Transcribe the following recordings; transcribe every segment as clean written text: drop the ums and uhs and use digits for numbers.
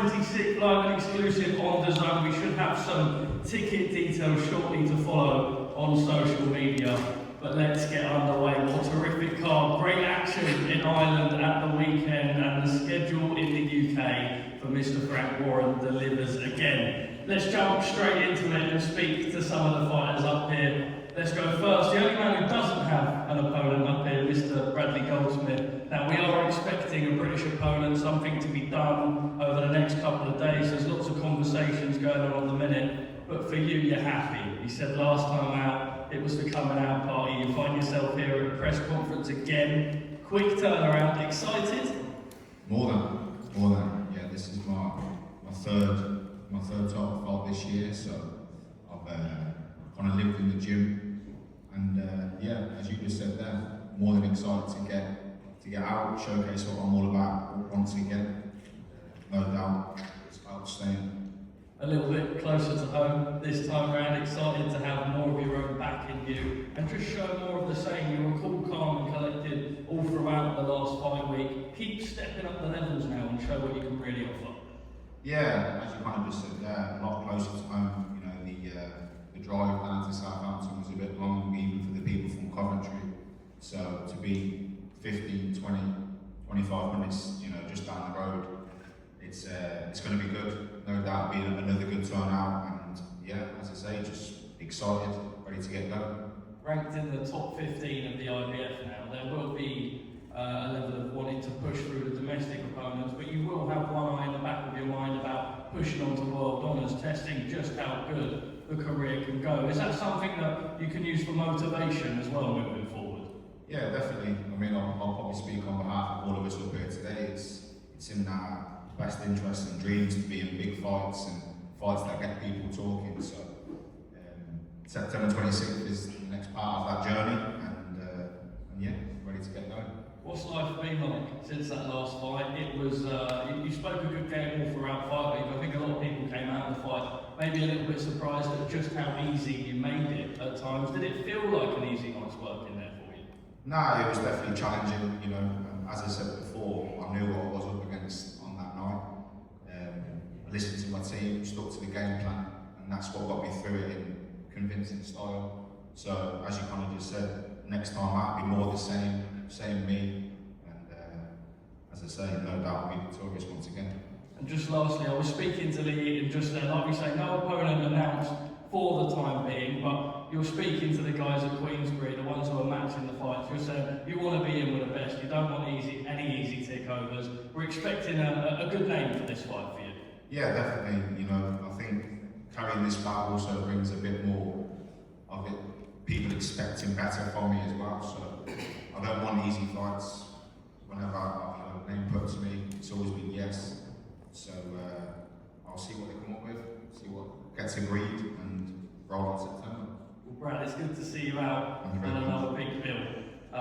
26th, live and exclusive on the Zone. We should have some ticket details shortly to follow on social media. But let's get underway. What a terrific card. Great action in Ireland at the weekend, and the schedule in the UK for Mr. Frank Warren delivers again. Let's jump straight into it and speak to some of the fighters up here. Let's go first. The only man who doesn't have an opponent up here, Mr. Bradley Goldsmith. Now, we are expecting a British opponent, something to be done over the next couple of days. There's lots of conversations going on at the minute, but for you, you're happy. You said last time out, it was the coming out party. You find yourself here at a press conference again. Quick turnaround. Excited? More than. Yeah, this is my third title fight this year. So I've kind of lived in the gym, and yeah, as you just said there, more than excited to get out, showcase what I'm all about once again. No doubt, it's about staying a little bit closer to home this time round. Excited to have more of your own back in you and just show more of the same. You were cool, calm and collected all throughout the last fight week. Keep stepping up the levels now and show what you can really offer. Yeah, as you kind of just said there, a lot closer to home. You know, the drive down to Southampton was a bit long, even for the people from Coventry. So to be 15, 20, 25 minutes, you know, just down the road, it's going to be good. No doubt, being another good turnout, and yeah, as I say, just excited, ready to get going. Ranked in the top 15 of the IBF now, there will be a level of wanting to push through the domestic opponents, but you will have one eye in the back of your mind about pushing on to world honours, testing just how good the career can go. Is that something that you can use for motivation as well moving forward? Yeah, definitely. I mean, I'll probably speak on behalf of all of us up here today. It's in our best interests and dreams to be in big fights and fights that get people talking. So September 26th is the next part of that journey, and yeah, ready to get going. What's life been like since that last fight? It was you spoke a good game all throughout fight week. I think a lot of people came out of the fight maybe a little bit surprised at just how easy you made it at times. Did it feel like an easy night's work in there for you? No, it was definitely challenging. You know, as I said before, I knew what I was up against on that night. I listened to my team, stuck to the game plan, and that's what got me through it in convincing style. So, as you kind of just said, next time out, be more the same me, and as I say, no doubt, be victorious once again. And just lastly, I was speaking to Lee and just then, like we say, no opponent announced for the time being, but you're speaking to the guys at Queensberry, the ones who are matching the fights. You're saying you want to be in with the best, you don't want any easy takeovers. We're expecting a good name for this fight for you. Yeah, definitely. You know, I think carrying this bag also brings a bit more of it, people expecting better from me as well. So I don't want easy fights. Whenever I've had a name put to me, it's always been yes. So I'll see what they come up with, see what gets agreed, and roll out September. Well, Brad, it's good to see you out on very another big bill.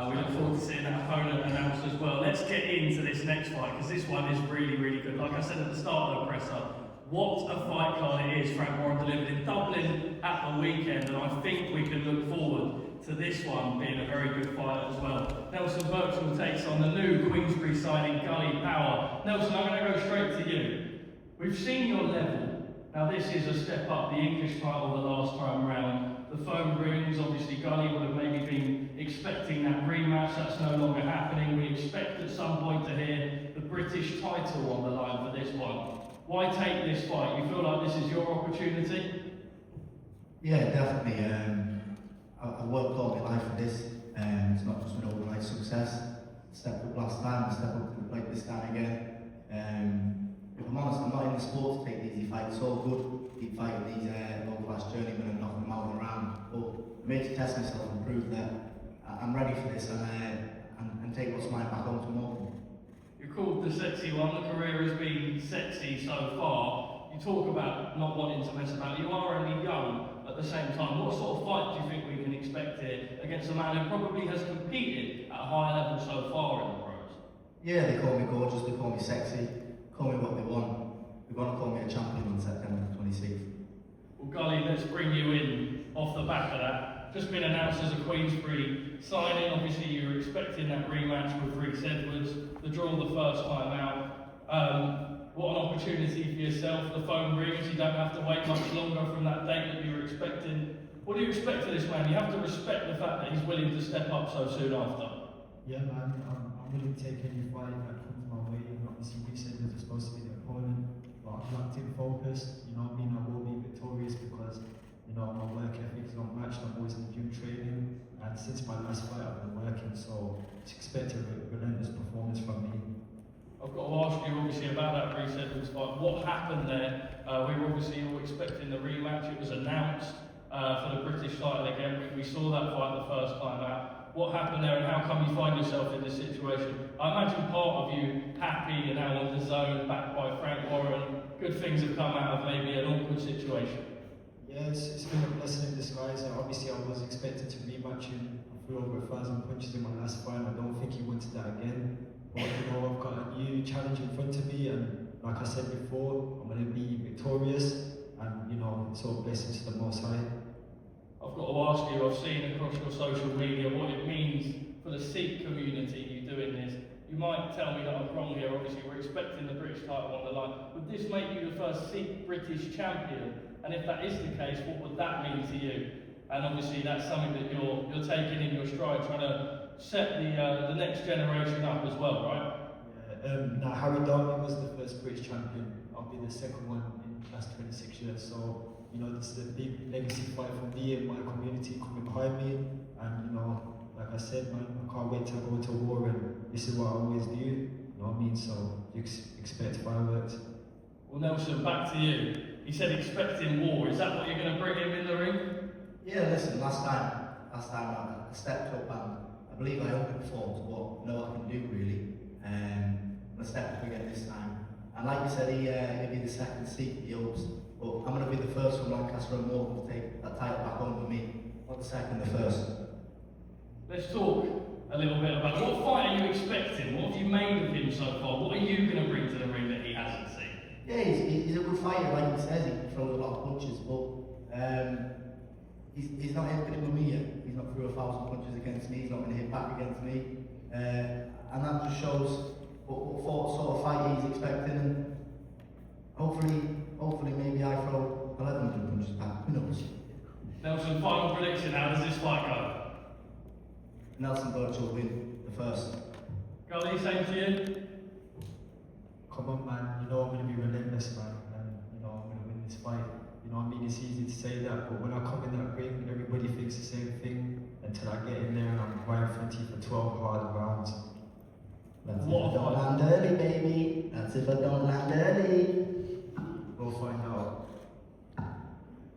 We look forward to seeing that opponent announced as well. Let's get into this next fight, because this one is really, really good. Like I said at the start of the presser, what a fight card it is. Frank Warren delivered in Dublin at the weekend, and I think we can look forward to this one being a very good fight as well. Nelson Birchall takes on the new Queensberry signing, Gully Power. Nelson, I'm going to go straight to you. We've seen your level. Now this is a step up, the English title the last time round. The phone rings, obviously Gully would have maybe been expecting that rematch, that's no longer happening. We expect at some point to hear the British title on the line for this one. Why take this fight? You feel like this is your opportunity? Yeah, definitely. I've worked all my life for this, and it's not just an overnight success. Stepped up last time, step up to the plate this time again. If I'm honest, I'm not in the sport to take the easy fights. It's all good, keep fighting these world-class journeymen and knocking them out and around. But I made to test myself and prove that I'm ready for this and take what's mine back home tomorrow. You're called the sexy one. The career has been sexy so far. You talk about not wanting to mess about. You are only young at the same time. What sort of fight do you think we can expect here against a man who probably has competed at a high level so far in the pros? Yeah, they call me gorgeous, they call me sexy. Call me what they want. They're going to call me a champion on September 26th. Well, Gully, let's bring you in off the back of that. Just been announced as a Queensberry signing. Obviously, you were expecting that rematch with Reece Edwards, the draw the first time out. What an opportunity for yourself. The phone rings, you don't have to wait much longer from that date that you were expecting. What do you expect of this man? You have to respect the fact that he's willing to step up so soon after. Yeah, man, I'm willing to take any fight that comes my way. And obviously, we said we're supposed to be the opponent, but I'm locked in, focused. You know what I mean? I will be victorious because, you know, my work ethic is unmatched. I'm always in the gym training, and since my last fight, I've been working. So just expect a relentless performance from me. I've got to ask you, obviously, about that pre-sentence fight. What happened there? We were obviously all expecting the rematch. It was announced for the British title again. We saw that fight the first time out. What happened there, and how come you find yourself in this situation? I imagine part of you happy and now on the zone, backed by Frank Warren. Good things have come out of maybe an awkward situation. Yeah, it's been a blessing in disguise. Obviously, I was expected to rematch him. I threw over 1,000 punches in my last fight. I don't think he wanted that again. But you know, I've got a new challenge in front of me, and like I said before, I'm going to be victorious. And you know, it's all blessings to the Most High. I've got to ask you, I've seen across your social media what it means for the Sikh community, you doing this. You might tell me that I'm wrong here, obviously we're expecting the British title on the line. Would this make you the first Sikh British champion? And if that is the case, what would that mean to you? And obviously that's something that you're taking in your stride, trying to set the next generation up as well, right? Yeah, now Harry Darby was the first British champion. I'll be the second one in the last 26 years. So, you know, this is a big legacy fight for me and my community coming behind me. And, you know, like I said, man, I can't wait to go to war, and this is what I always do. You know what I mean? So, you expect fireworks. Well, Nelson, back to you. He said expecting war. Is that what you're going to bring him in the ring? Yeah, listen, last time I stepped up and I believe I underperformed what no one can do really. I stepped up again this time. And like you said, he'll be the second seat, he hopes. But I'm going to be the first from Lancaster and Morgan to take that title back home with me. Not the second, the first. Let's talk a little bit about what fight are you expecting? What have you made of him so far? What are you going to bring to the ring that he hasn't seen? Yeah, he's a good fighter, like he says. He throws a lot of punches, but he's not hitting with me yet. He's not threw 1,000 punches against me. He's not going to hit back against me, and that just shows what sort of fight he's expecting. And hopefully, maybe I throw 1,100 punches back. Who knows? Nelson, final prediction. How does this fight go? Nelson Birch will win the first. Gully, same to you. Come on, man. You know I'm going to be relentless, man. And, you know, I'm going to win this fight. You know what I mean? It's easy to say that, but when I come in that ring, everybody thinks the same thing until I get in there and I'm right in front of you for 12 hard rounds. That's if I don't land early, baby. That's if I don't land early. We'll find out.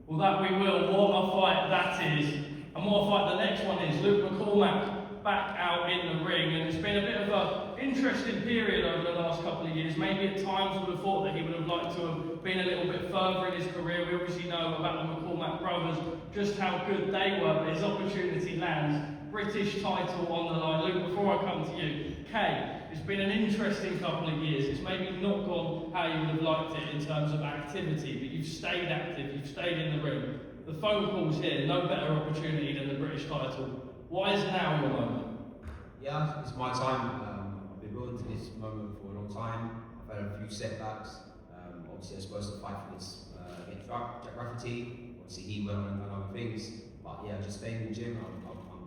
Well, that we will. What a fight that is. And what a fight the next one is. Luke McCormack back out in the ring. And it's been a bit of an interesting period over the last couple of years. Maybe at times would have thought that he would have liked to have been a little bit further in his career. We obviously know about the McCormack brothers, just how good they were. But his opportunity lands. British title on the line. Luke, before I come to you, Kay, it's been an interesting couple of years. It's maybe not gone how you would have liked it in terms of activity, but you've stayed active, you've stayed in the ring. The phone calls here, no better opportunity than the British title. Why is now your moment? Yeah, it's my time. I've been building to this moment for a long time. I've had a few setbacks. Obviously, I was supposed to fight for this against Jack Rafferty. Obviously, he went on and done other things. But yeah, just staying in the gym. I'm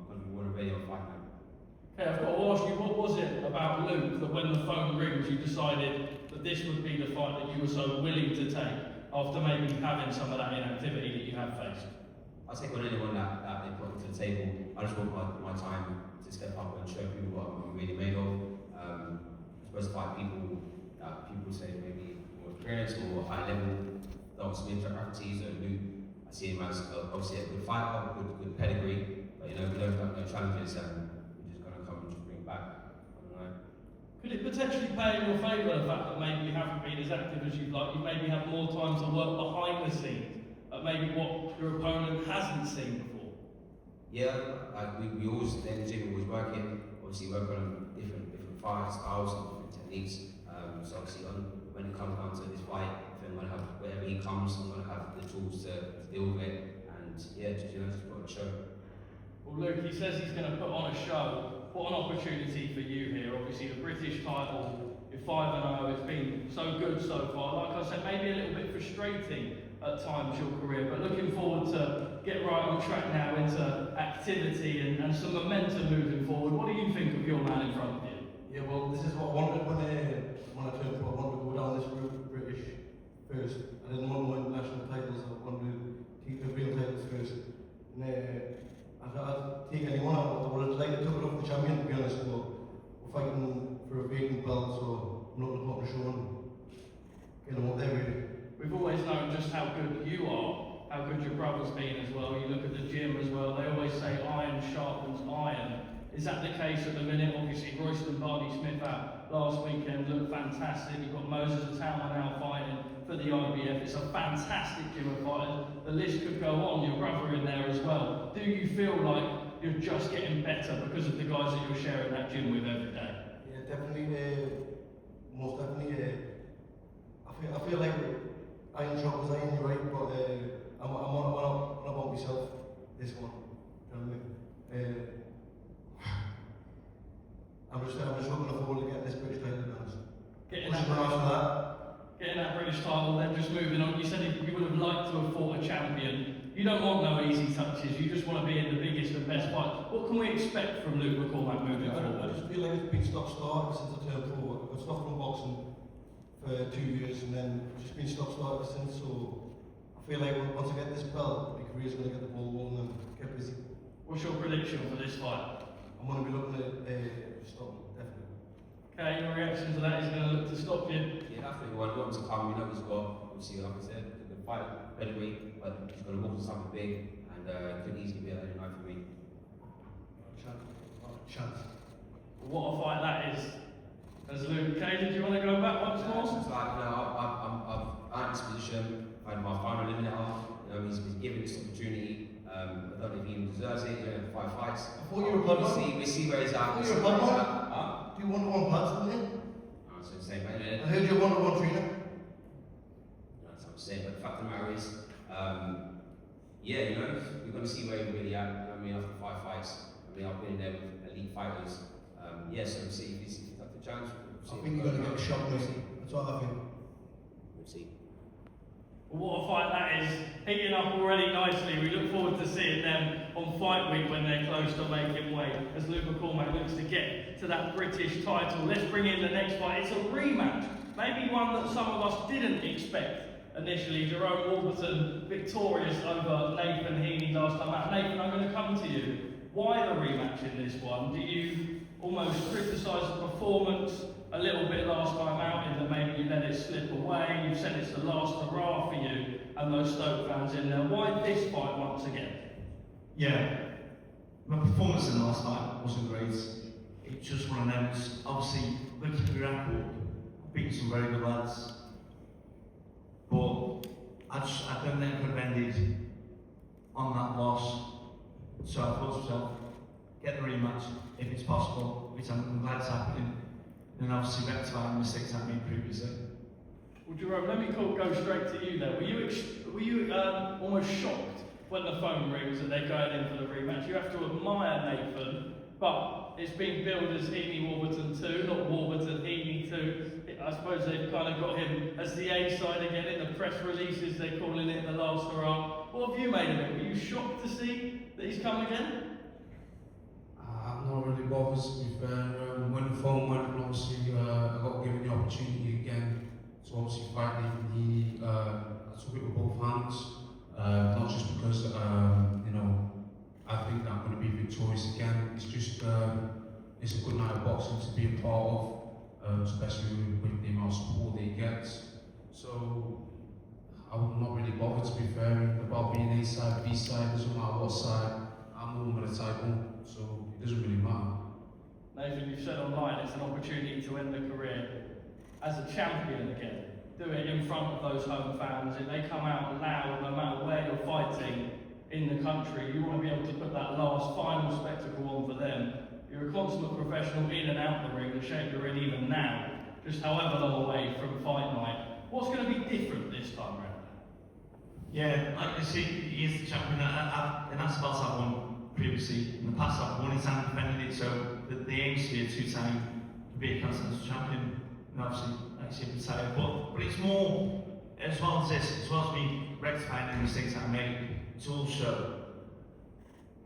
going to be more ready on fight now. Okay, I've got to ask you, what was it about Luke that when the phone rings, you decided that this would be the fight that you were so willing to take after maybe having some of that inactivity that you have faced? I'll take on anyone that they put to the table. I just want my time to step up and show people what I'm really made of. I'm supposed to fight people that people say maybe more experienced or high level. Obviously, Jack Rafferty, so Luke, I see him as obviously a good fighter, good pedigree. But you know, we don't have no challenges, and we're just going to come and just bring it back. Could it potentially play in your favour the fact that maybe you haven't been as active as you'd like? You maybe have more time to work behind the scenes at maybe what your opponent hasn't seen before? Yeah, like we always in the gym, always working. Obviously, work on different fight styles and different techniques. So obviously, when it comes down to this fight, I think I'm going to have whatever he comes, I'm going to have the tools to deal with it. And yeah, just put on a show. Well, Luke, he says he's going to put on a show. What an opportunity for you here. Obviously, the British title, You're 5-0, it's been so good so far. Like I said, maybe a little bit frustrating at times your career, but looking forward to get right on track now into activity and some momentum moving forward. What do you think of your man in front of you? Yeah, well, this is what I wanted when I turned pro. I wanted to go down this route, British first. I didn't want to win national titles. I wanted to take the real titles first. And I'd take anyone. I would have liked to took it off the champion, to be honest. But we're fighting for a vacant belt, so I'm not looking up to show and get them up there really. We've always known just how good you are, how good your brother's been as well. You look at the gym as well, they always say iron sharpens iron. Is that the case at the minute? Obviously, Royston Barney-Smith out last weekend looked fantastic. You've got Moses Atama now fighting for the IBF. It's a fantastic gym of fighters. The list could go on, your brother in there as well. Do you feel like you're just getting better because of the guys that you're sharing that gym with every day? Yeah, definitely, most definitely. I feel like iron sharpens iron, you're right, but I'm on about myself, this one. You know what I mean? I'm just looking forward to getting this British title, to be honest. Getting that British title, then just moving on. You said you would have liked to have fought a champion. You don't want no easy touches, you just want to be in the biggest and best fight. What can we expect from Luke McCormack moving forward? I just feel like it's been stop-start since I turned pro. I got stopped from boxing for 2 years and then just been stop-start since, so I feel like once I get this belt, my career's going to get the ball rolling and get busy. What's your prediction for this fight? I'm going to be looking at stop, definitely. Okay, your reaction to that is going to look to stop you. Yeah, that's what we want him to come. We know he's got, obviously, like I said, the fight pedigree, but he's going to look for something big, and could easily be a night for me. Chance. What a fight that is. As Luke, okay, did you want to go back once more? It's like, you know, I'm at this position, I had my final eliminator, you know, he's given this opportunity. I don't know if he even deserves it, he's only had 5 fights. I thought you were a bloodline. We see where he's at. I thought you were a bloodline. Do you want one pads, didn't you? No, it's the same, mate. I heard you're one trainer. That's what I'm saying, but the fact of the matter is, yeah, you know, we're going to see where he's really at. You know what I mean, after 5 fights, I mean, I've been in there with elite fighters. Yeah, so we'll see if he's got the chance. I think you're going to get a shot, Lucy. That's what I think. We'll see. What a fight that is, heating up already nicely. We look forward to seeing them on fight week when they're close to making way, as Luke McCormack looks to get to that British title. Let's bring in the next fight. It's a rematch, maybe one that some of us didn't expect initially. Jerome Warburton victorious over Nathan Heaney last time out. Nathan, I'm going to come to you. Why the rematch in this one? Do you almost criticise the performance a little bit last time out in that maybe you let it slip away? You said it's the last hurrah for you and those Stoke fans in there. Why this fight once again? Yeah, my performance in the last night wasn't great. It's just one of them. Obviously, looking at the record, I've beaten some very good lads, but I don't think I could have ended on that loss. So I thought to myself, get the rematch if it's possible, which I'm glad it's happening, and obviously rectify the mistakes I made previously. Well, Jerome, let me go straight to you there. Were you almost shocked when the phone rings that they're going in for the rematch? You have to admire Nathan, but it's been billed as Heaney Warburton 2, not Warburton Heaney 2. I suppose they've kind of got him as the A side again in the press releases. They're calling it the last hurrah. What have you made of it? Were you shocked to see that he's come again? I'm not really bothered, to be fair. When the phone went, and obviously I got given the opportunity again to obviously fight Nathan Heaney. I took it with both hands, not just because you know, I think that I'm going to be victorious again. It's just it's a good night of boxing to be a part of, especially with the amount of support that he gets. So I'm not really bothered, to be fair, about being A side, B side, doesn't matter what side. I'm the one with the title, so it doesn't really matter. Nathan, you've said online it's an opportunity to end a career as a champion again. Do it in front of those home fans. If they come out loud, no matter where you're fighting in the country, you want to be able to put that last final spectacle on for them. You're a consummate professional in and out the ring, the shape you're in even now, just however long away from fight night. What's going to be different this time around? Yeah, like you see, he is the champion, and that's about I've won previously. In the past, I've won it and defended it, so the aim is to be a 2-time to be a continental champion. and obviously next year retire. But it's more, as well as this, as well as me rectifying the mistakes that I made, it's also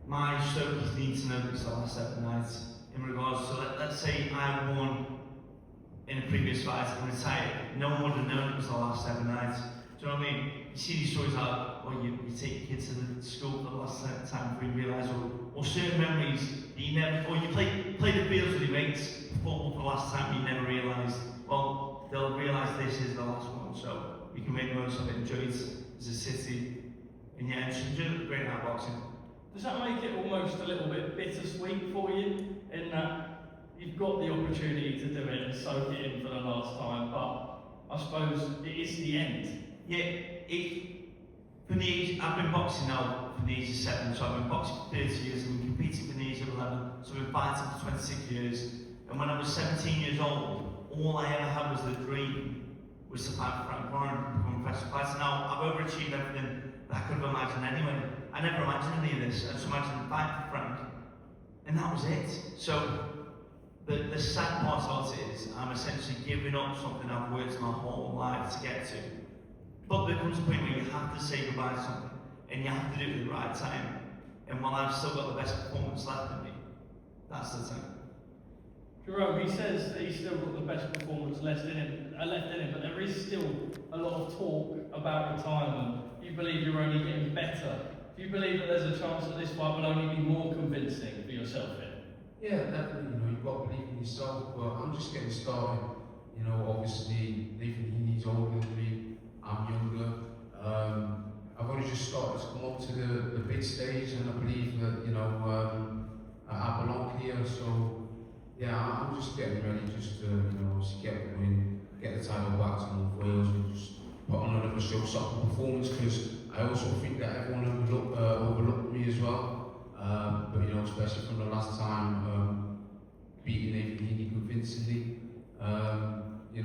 my circles need to know it's the last 7 nights in regards to, let's say I won in a previous fight and retired, no one would have known it was the last 7 nights. Do you know what I mean? You see these stories like, or you take your kids to the school for the last time before you realise, or certain memories that you never, or you play the fields with your mates, football for the last time you never realised. Well, they'll realise this is the last one, so we can make the most of it, enjoy it as a city, and yeah, just enjoy great night boxing. Does that make it almost a little bit bittersweet for you, in that you've got the opportunity to do it and soak it in for the last time, but I suppose it is the end? Yeah, from the age, I've been boxing now from the age of 7, so I've been boxing for 30 years and competing from the age of 11, so I've been fighting for 26 years. And when I was 17 years old, all I ever had was the dream was to fight for Frank Warren and become a professional fighter. Now, I've overachieved everything that I could have imagined anyway. I never imagined any of this. I just imagined fighting for Frank, and that was it. So, the sad part of it is I'm essentially giving up something I've worked my whole life to get to. But there comes a point where you have to say goodbye to something, and you have to do it at the right time. And while I've still got the best performance left in me, that's the time. Jerome, he says that he's still got the best performance left in him, but there is still a lot of talk about retirement. You believe you're only getting better. Do you believe that there's a chance that this fight will only be more convincing for yourself here? Yeah, definitely. You've got to believe in yourself. But I'm just getting started. Obviously, Nathan, he's older than me. I'm younger. I've only just started to come up to the big stage, and I believe that I belong here. So yeah, I'm just getting ready, just to obviously get the win, get the title back to North Wales, and just put on another show soccer performance. Because I also think that everyone overlooked me as well. But especially from the last time beating Nathan Heaney convincingly.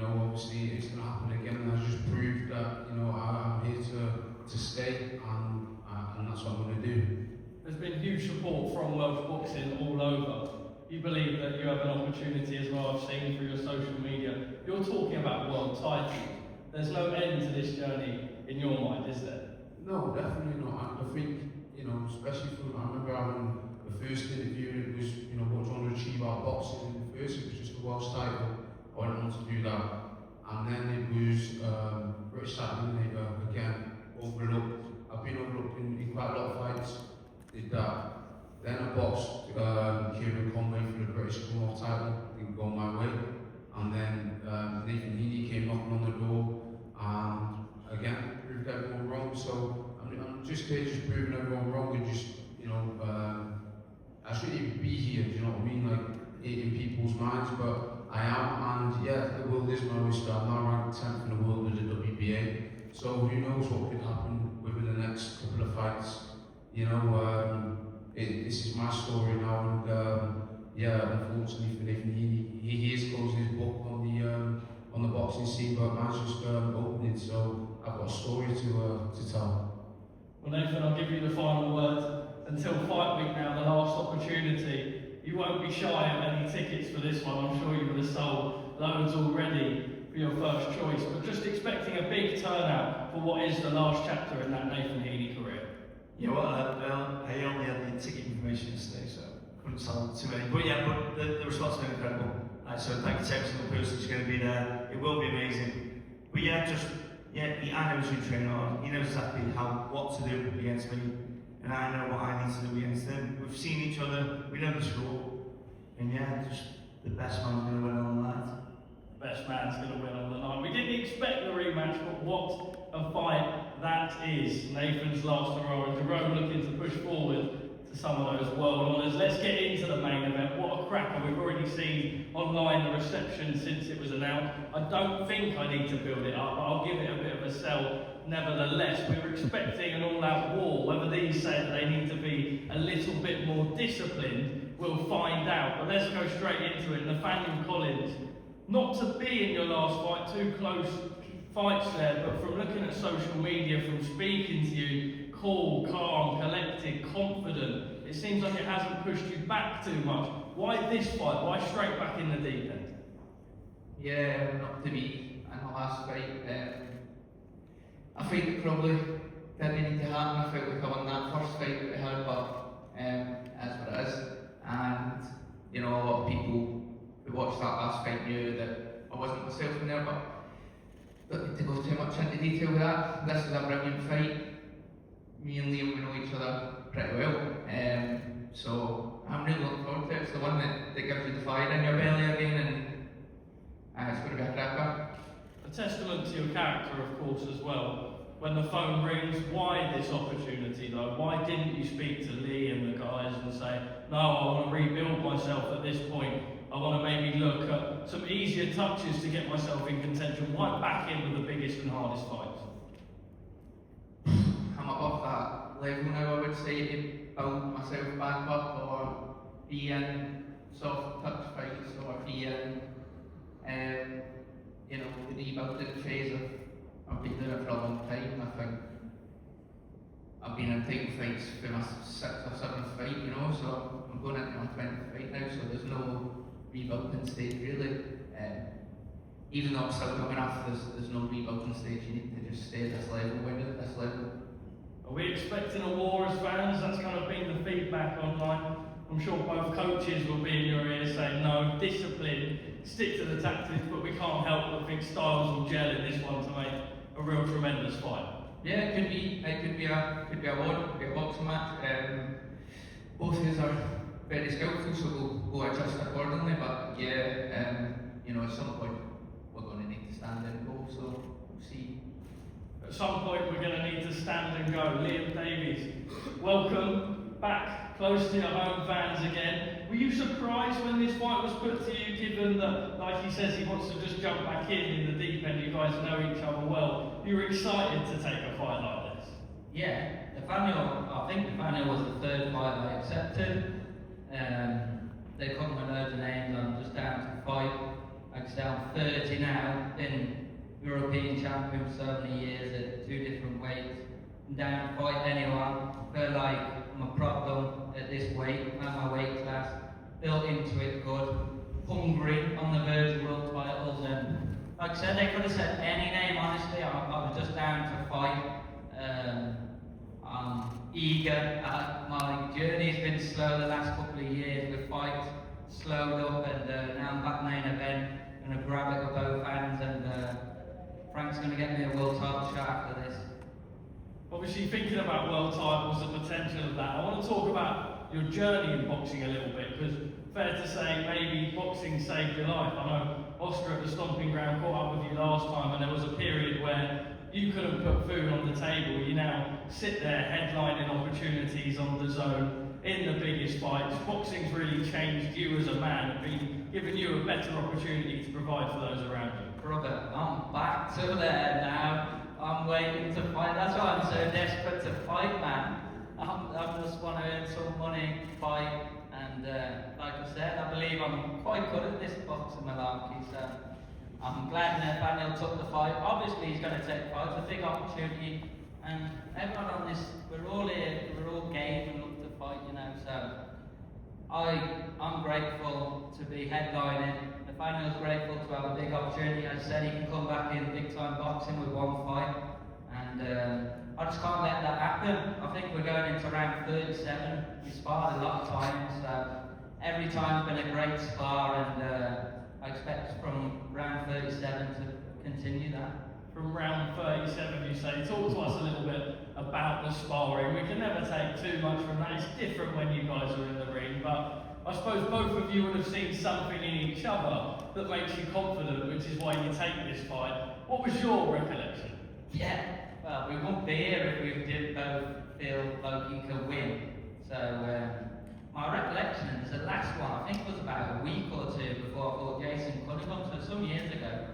Obviously it's going to happen again, and I just proved that I'm here to stay, and that's what I'm going to do. There's been huge support from Welsh boxing all over. You believe that you have an opportunity as well. I've seen through your social media. You're talking about world titles. There's no end to this journey in your mind, is there? No, definitely not. I think especially I remember having the first interview. It was what trying to achieve our boxing. First it was just the world title. I went on to do that, and then it was British title again, overlooked. I've been overlooked in quite a lot of fights, did that. Then I boxed Kieran Conway for the British Commonwealth title, didn't go my way. And then Nathan Heaney came knocking on the door, and again, proved everyone wrong. So I'm just here just proving everyone wrong, and just, I shouldn't even be here, do you know what I mean? Like, in people's minds, but I am, and yeah, the world is my oyster. I'm now ranked 10th in the world with the WBA, so who knows what could happen within the next couple of fights. This is my story now, and unfortunately for Nathan Heaney, he is closing his book on the boxing scene, but mine's just opening, so I've got a story to tell. Well, Nathan, I'll give you the final word. Until fight week now, the last opportunity. You won't be shy of any tickets for this one. I'm sure you would have sold loads already for your first choice, but just expecting a big turnout for what is the last chapter in that Nathan Heaney career. Yeah, well, I only had the ticket information yesterday, so I couldn't sell too many. But yeah, the response has been incredible. So thank you to every single person who's going to be there. It will be amazing. But yeah, I know he's going to train hard. He knows exactly what to do against me, and I know what I need to do against him. We've seen each other, we know the score, and yeah, just the best man's going to win on the night. The best man's going to win on the night. We didn't expect the rematch, but what a fight that is. Nathan's last hurrah, and Jerome looking to push forward to some of those world honours. Let's get into the main event. What a cracker. We've already seen online the reception since it was announced. I don't think I need to build it up, but I'll give it a bit of a sell. Nevertheless, we were expecting an all-out war. Whether these say that they need to be a little bit more disciplined, we'll find out. But let's go straight into it. Nathaniel Collins, not to be in your last fight, too close fights there, but from looking at social media, from speaking to you, cool, calm, collected, confident, it seems like it hasn't pushed you back too much. Why this fight? Why straight back in the deep end? Yeah, not to me in the last fight. I think it probably didn't need to happen. I felt like I won that first fight that we had, but that's what it is. And you know, a lot of people who watched that last fight knew that I wasn't myself in there, but don't need to go too much into detail with that. This is a brilliant fight. Me and Liam, we know each other pretty well. So I'm really looking forward to it. It's the one that gives you the fire in your belly again, and it's going to be a cracker. A testament to your character, of course, as well. When the phone rings, why this opportunity though? Why didn't you speak to Lee and the guys and say, no, I want to rebuild myself at this point. I want to maybe look at some easier touches to get myself in contention. Why back in with the biggest and hardest fights? I'm above that level now, I would say, to build myself back up or be in soft touch fights or be in, you know, the rebuilding phase of, I've been doing it for a long time. I think I've been in title fights for my 6th or 7th fight, you know, so I'm going into my 20th fight now, so there's no rebuilding stage really. Even though I'm still coming off, there's no rebuilding stage. You need to just stay at this level, win at this level. Are we expecting a war as fans? That's kind of been the feedback online. I'm sure both coaches will be in your ear saying, no, discipline, stick to the tactics, but we can't help but think styles will gel in this one to make a real tremendous fight. Yeah, it could be a war, it could be a boxing match. Both of us are very skillful, so we'll adjust accordingly. But yeah, you know, at some point we're going to need to stand and go. So we'll see. At some point we're going to need to stand and go. Liam Davies, welcome back close to your home fans again. Were you surprised when this fight was put to you, given that, like he says, he wants to just jump back in the deep end? You guys know each other well. You were excited to take a fight like this. Yeah, Nathaniel, I think Nathaniel was the 3rd fight I accepted. They called me loads of names, I'm just down to 5. Like I say, I'm 30 now, been European champion for so many years at 2 different weights. I'm down to fight anyone. Feel like I'm a problem at this weight, at my weight class. Built into it good, hungry, on the verge of world titles, and like I said, they could have said any name, honestly. I was just down to fight. I'm eager. My journey's been slow the last couple of years with fights slowed up, and now I'm back main event. I'm going to grab it with both hands, and Frank's going to get me a world title shot after this. Obviously, thinking about world titles, the potential of that, I want to talk about your journey in boxing a little bit, because fair to say, maybe boxing saved your life. I know Oscar at the Stomping Ground caught up with you last time, and there was a period where you couldn't put food on the table. You now sit there headlining opportunities on the zone in the biggest fights. Boxing's really changed you as a man and been giving you a better opportunity to provide for those around you. Brother, I'm back to there now. I'm waiting to fight. That's why I'm so desperate to fight, man. I just want to earn some money, fight, and like I said, I believe I'm quite good at this boxing malarkey, so I'm glad Nathaniel took the fight. Obviously he's going to take the fight, it's a big opportunity, and everyone on this, we're all here, we're all game and look to fight, you know, so I'm grateful to be headlining. Nathaniel's grateful to have a big opportunity. As I said, he can come back in big time boxing with one fight, and I just can't let that happen. I think we're going into round 37. We sparred a lot of times, so every time's been a great spar, and I expect from round 37 to continue that. From round 37, you say, talk to us a little bit about the sparring. We can never take too much from that. It's different when you guys are in the ring, but I suppose both of you would have seen something in each other that makes you confident, which is why you take this fight. What was your recollection? Yeah, well, we wouldn't be here if we didn't both feel like you could win. So, my recollection is the last one, I think it was about a week or 2 before I fought Jason Cunningham, so some years ago.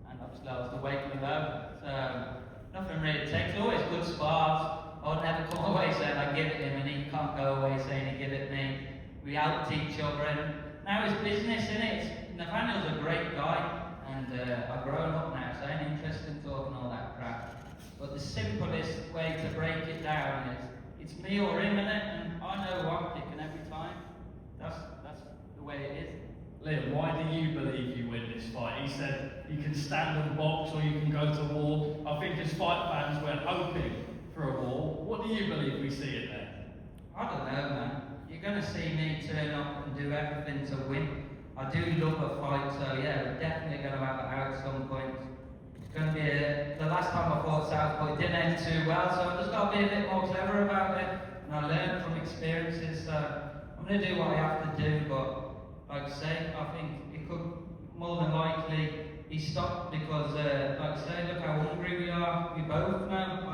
And obviously I was the weight below, so nothing really takes. Always good spars. I would never come away saying I give it him and he can't go away saying he give it me. We helped each other, and now it's business, innit? Nathaniel's a great guy, and I've grown up now, so I ain't interested in talking all that crap. But the simplest way to break it down is, it's me or him, innit? And I know who I'm picking every time. That's the way it is. Liam, why do you believe you win this fight? He said you can stand and box or you can go to war. I think as fight fans we're hoping for a war. What do you believe we see it there? I don't know, man. You're going to see me turn up and do everything to win. I do love a fight, so yeah, we're definitely going to have it out at some point. It's going to be the last time I fought Southport, it didn't end too well, so I've just got to be a bit more clever about it. And I learn from experiences, so I'm going to do what I have to do, but like I say, I think it could more than likely be stopped because, like I say, look how hungry we are. We both know.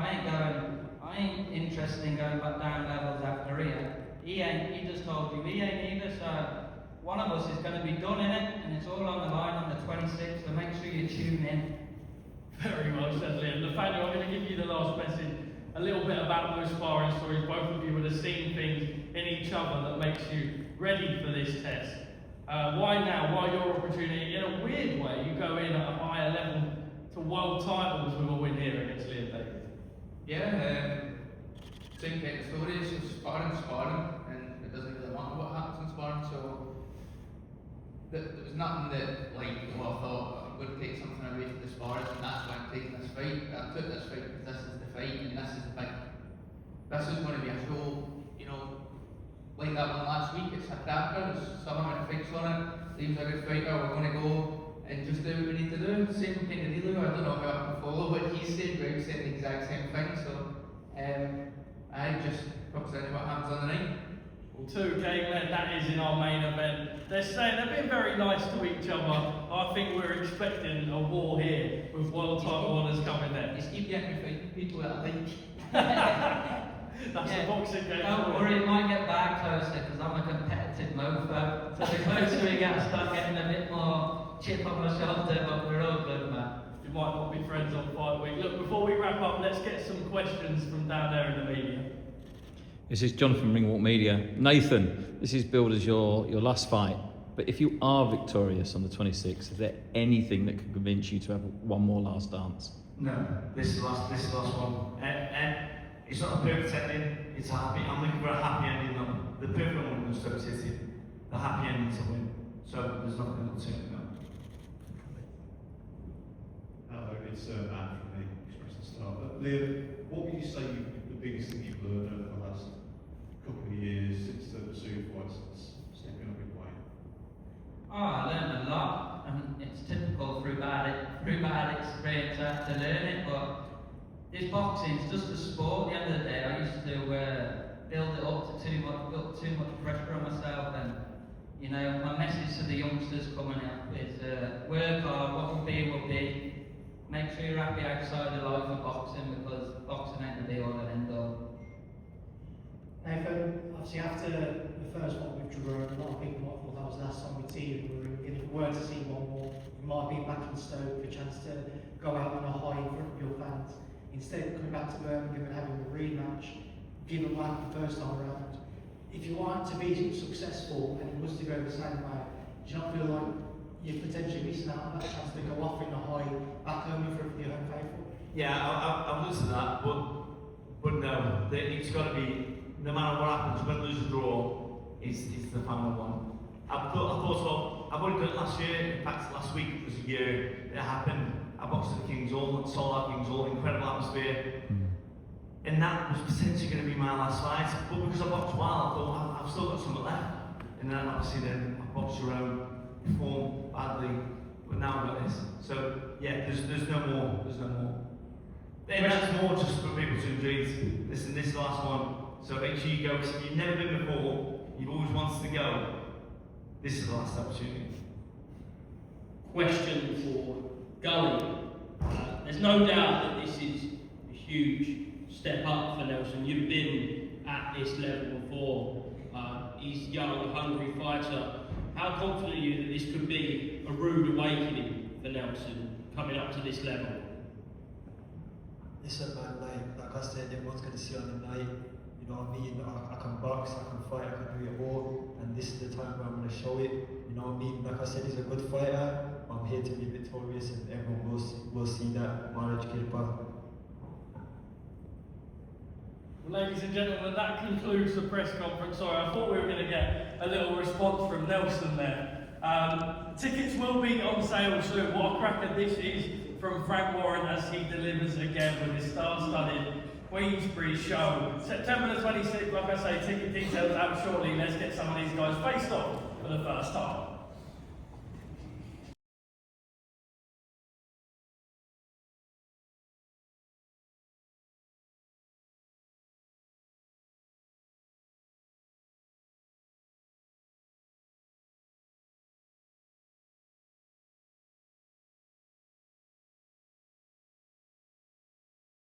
I ain't interested in going back down levels after here. He just told you he ain't either. So one of us is going to be done in it, and it's all on the line on the 26th. So make sure you tune in. Very well said, Liam. Nathaniel, I'm going to give you the last message. A little bit about those sparring stories. Both of you would have seen things in each other that makes you ready for this test. Why now? Why your opportunity? In a weird way, you go in at a higher level to world titles with a win here against Liam Davies. Yeah, same kind of story. It's just sparring, and it doesn't really matter what happens in sparring. So there was nothing that, like, I thought I'm going to take something away from the sparring, and that's why I'm taking this fight. I took this fight because this is the fight, and this is the big. This is going to be a show, you know. Like that one last week, it's a cracker, there's some amount of fix on it, Liam's a good fighter, we're going to go and just do what we need to do. Same kind of deal, I don't know how I can follow what he's saying, but he's saying the exact same thing, so I just focus on what happens on the night. Well, 2K, that is in our main event. They're saying they've been very nice to each other. I think we're expecting a war here with world title honours coming there. Just keep getting me fighting people that I like. That's the boxing game. Don't worry, it might get back closer because I'm a competitive mofo. So the closer we get, I start getting a bit more chip on my shoulder, but we're all good, man. You might not be friends on fight week. Look, before we wrap up, let's get some questions from down there in the media. This is John from Ringwalk Media. Nathan, this is billed as your last fight, but if you are victorious on the 26th, is there anything that could convince you to have one more last dance? No, this is the last one. It's not a perfect ending, it's a happy. I'm looking for a happy ending. The perfect one was Stoke City. The happy ending to win. So there's nothing else to it now. Hello, it's Matt from the Express and Star. Liam, what would you say the biggest thing you've learned over the last couple of years since the Zoom fights that's stepping up in weight? I learned a lot, and it's typical through bad experience I have to learn it, but this boxing is just a sport. At the end of the day, I used to build it up to too much pressure on myself, and you know, my message to the youngsters coming up is work hard. What will be. Make sure you're happy outside the life of boxing, because boxing ain't the be all and end all. Nathan, obviously after the first one with Jerome, a lot of people might have thought that was the last time we'd see you. If we were to see one more, you might be back in Stoke for a chance to go out on a high in front of your fans. Instead, coming back to Birmingham and having a rematch, given like the first time around, if you want to be successful and it was to go the same way, do you not feel like you're potentially missing out on that chance to go off in a high back home in front of your home faithful? Yeah, I've listened to that, but no, it's got to be, no matter what happens, win, lose, or draw, it's the final one. I thought I've already done it last year. In fact, last week was a year it happened. I boxed at the King's Hall, sold out King's Hall, incredible atmosphere. And that was potentially going to be my last fight. But because I boxed well, I thought I've still got something left. And then obviously I boxed Jerome, performed badly, but now I've got this. So yeah, there's no more. Then that's more just for people to enjoy. Listen, this is the last one. So make sure you go, because if you've never been before, you've always wanted to go, this is the last opportunity. Question for Gully. There's no doubt that this is a huge step up for Nelson. You've been at this level before. He's a young, hungry fighter. How confident are you that this could be a rude awakening for Nelson coming up to this level? Listen, man, like I said, everyone's going to see on the night. You know what I mean? I can box, I can fight, I can do it all, and this is the time where I'm going to show it. You know what I mean? Like I said, he's a good fighter. I'm here to be victorious, and everyone will see that. Marriage Kirpa. Ladies and gentlemen, that concludes the press conference. Sorry, I thought we were going to get a little response from Nelson there. Tickets will be on sale soon. What a cracker this is from Frank Warren as he delivers again with his star-studded Queensberry show. September the 26th, like I say, ticket details out shortly. Let's get some of these guys faced off for the first time.